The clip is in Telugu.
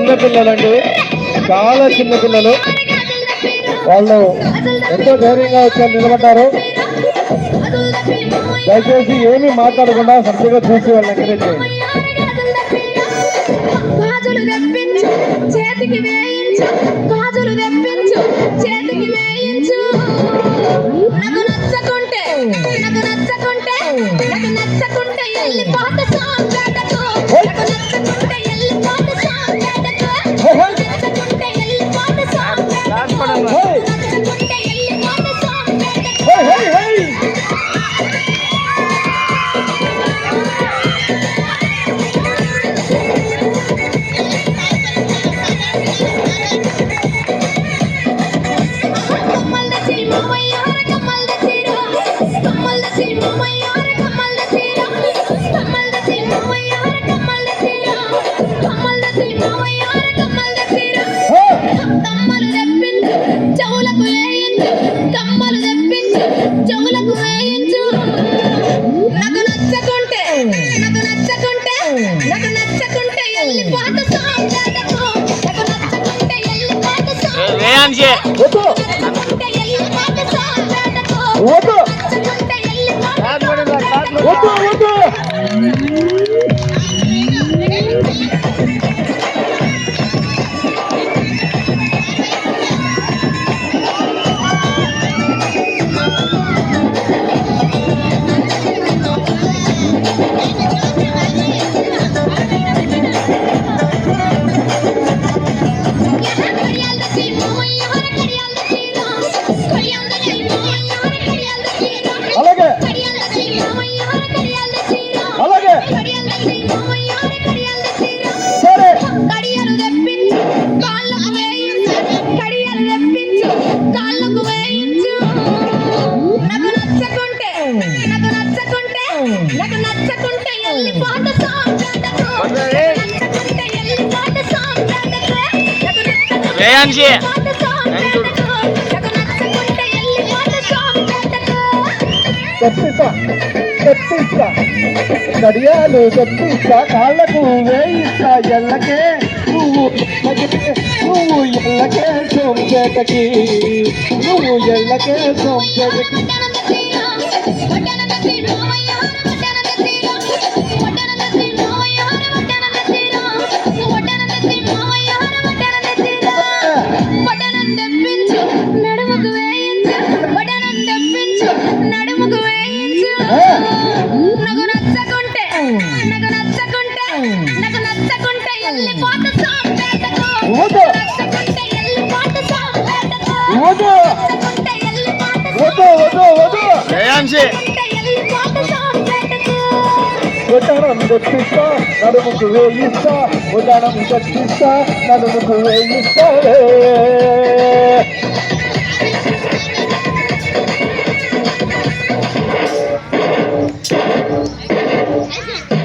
చిన్నపిల్లలండి, చాలా చిన్నపిల్లలు. వాళ్ళు ఎంతో ధైర్యంగా వచ్చి నిలబడ్డారు. దయచేసి ఏమీ మాట్లాడకుండా సరిగ్గా చూసి వాళ్ళని ఎంకరేజ్ చేయండి. చేతికి వేయించు, గాజులు తెప్పించు, చేతికి వేయించు. నాకు నచ్చకుంటే వెళ్ళిపోత సాంగటకు, నాకు నచ్చకుంటే వెళ్ళిపోత సాంగటకు, నచ్చకుంటే వెళ్ళిపోత సాంగటకు, నచ్చకుంటే వెళ్ళిపోత సాంగటకు. కడియాలు తెప్పిస్తా, కాళ్ళకు వేయిస్తా, ఎల్లకే నువ్వు ఎల్లకే సోంపేటకి, నువ్వు ఎల్లకే సోంపేటకి. ఉదానం తెప్పిస్తా, నడుముకు వేయిస్తా, ఉదానం తెప్పిస్తా, నడుముకు వేయిస్తా.